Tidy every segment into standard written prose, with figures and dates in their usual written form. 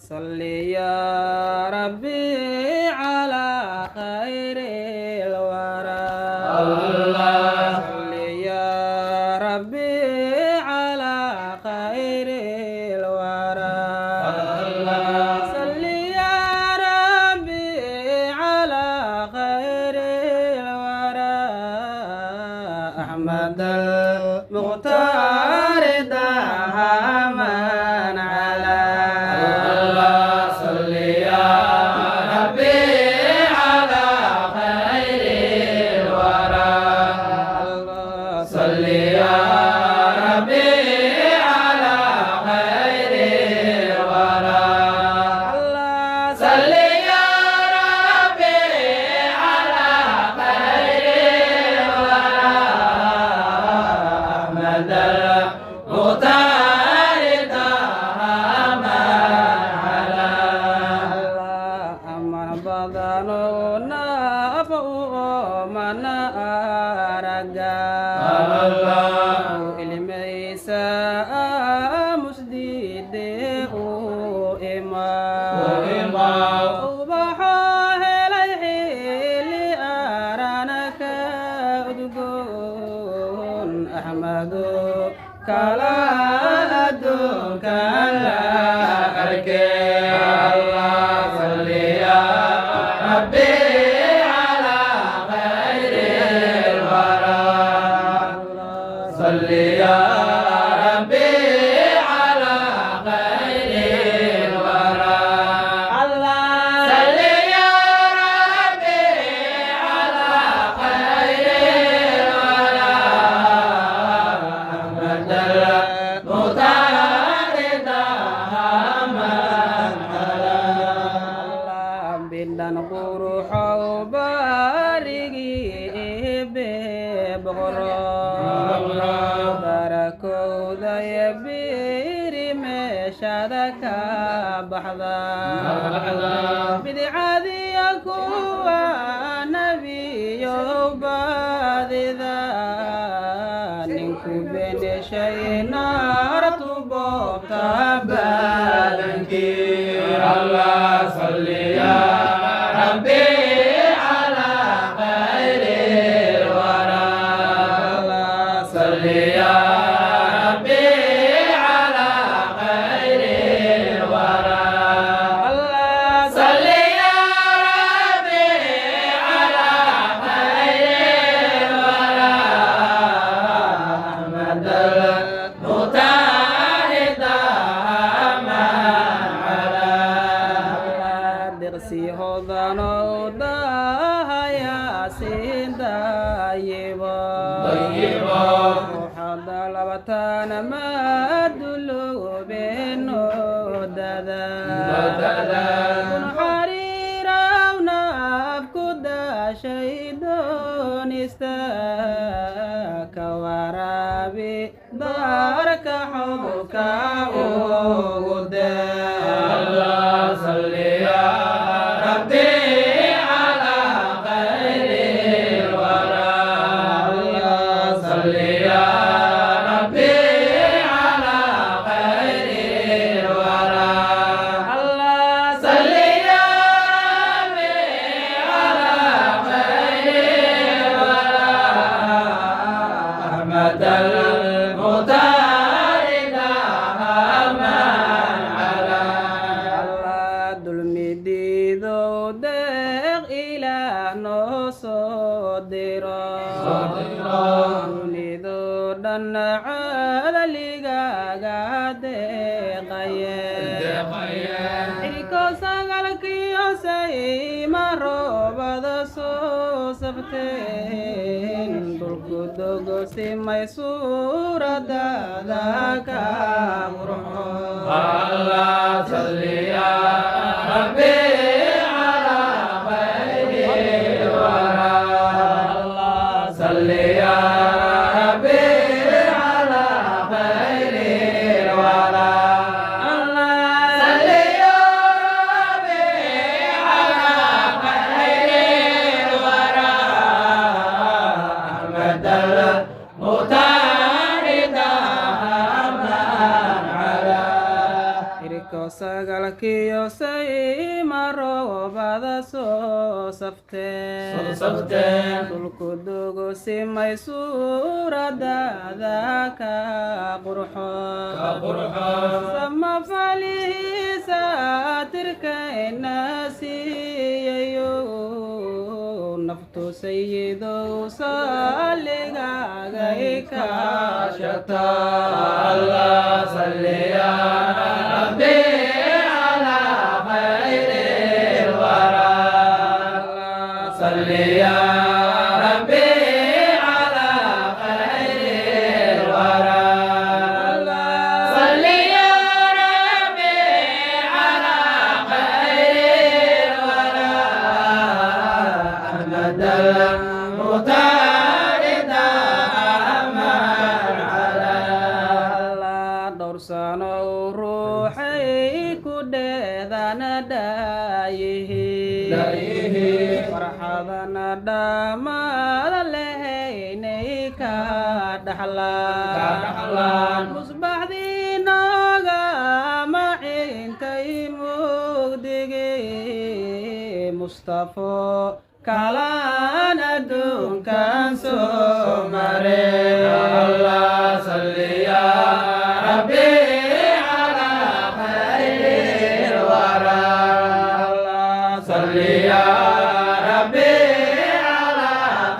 صل يا ربي على خير الورى الله صل يا ربي على خير الورى الله صل يا ربي على خير الورى أحمد المختار دهما على الله صل يا ربي على خير الورى صل يا ربي على خير الورى صل يا ربي على خير الورى أحمد المختار دهما على أمر بدننا فمن أرجع الله إلميسا مسدد إمام وإمام وبحاه ليحيل أرانك أدقون أحمد كلا أدون كلا الله صل يا ربي على خير الورى صل يا ربي على خير الورى صل يا ربي على خير الورى أحمد المختار دهما على بلن قروح وبارقي بغراب باركو ذا يبيري مشادك بحضا بدعادي يكوى نبي يوباد ذا ننكو بين شيء نار تبوب تبالنكي الله صل يا ربي على خير الورى صل يا ربي على خير الورى صل يا ربي على خير الورى أحمد المختار دهما على درسي هضانو داهيا سيدايبا طيبا وحد لبتان ما دلو بينو دادا كن حريرا ونافكو دا شيدون استاك ورابي دارك حبك وغدا الله صل يا ربي على خير الورى صل يا ربي على خير الورى صل يا ربي على خير الورى أحمد المختار دهما على dulmidiido deeq ilaah noo soo diro dunidu dhan cadaligaaga deeqaye xilko sagalkiyo sayma roobada soo sabteen dhulku dogosimay suuradaada ka qurxo الله صل يا ربي على خير الورى صل يا ربي على خير الورى صل يا ربي على خير الورى أحمد المختار دهما على irko sagal sagalkiyo sayma roobada soo safteen dhulku dugu simay suuradaada ka qurxoon samafalihiisa tirkayna siiyayo naftu sayidow saligagay kaashata Allah salli ya Rabbi ala khairil wara salli ya Rabbi ala khairil wara salli ya Rabbi ala khairil wara Ahmad al-Mukhtar daman ala sano ruuxay ku dheedana dhaayihi farxadana dhammaada lehaynay ka dhaxlaan musbaxdii nooga macintay mugdigii mustafo kalaan adduunkan soo mare Allah salli ya Rabbi ala khairil wara Allah salli ya Rabbi ala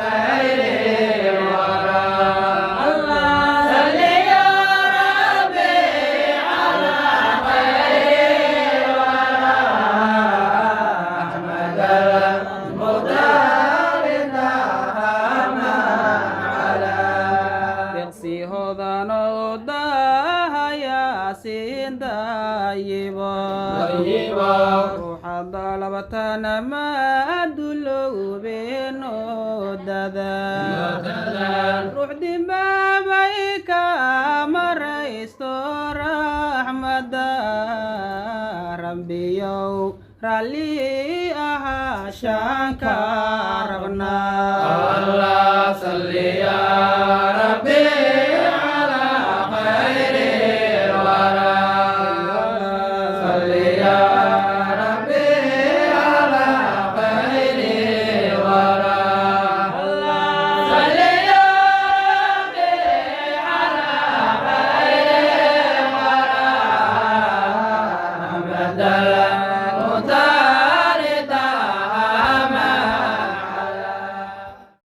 khairil wara Allah salli ya Rabbi ala khairil wara Ahmad al-Mukhtar daman ala deqsi hodanoo dahaya siin dayibo ruuxada labatana maadulowbeenoo dadaan ruux dimbaabay ka maraysto raxmada rabbiyow raalli ahaashaan ka rabnaa Allah salli ya Rabbi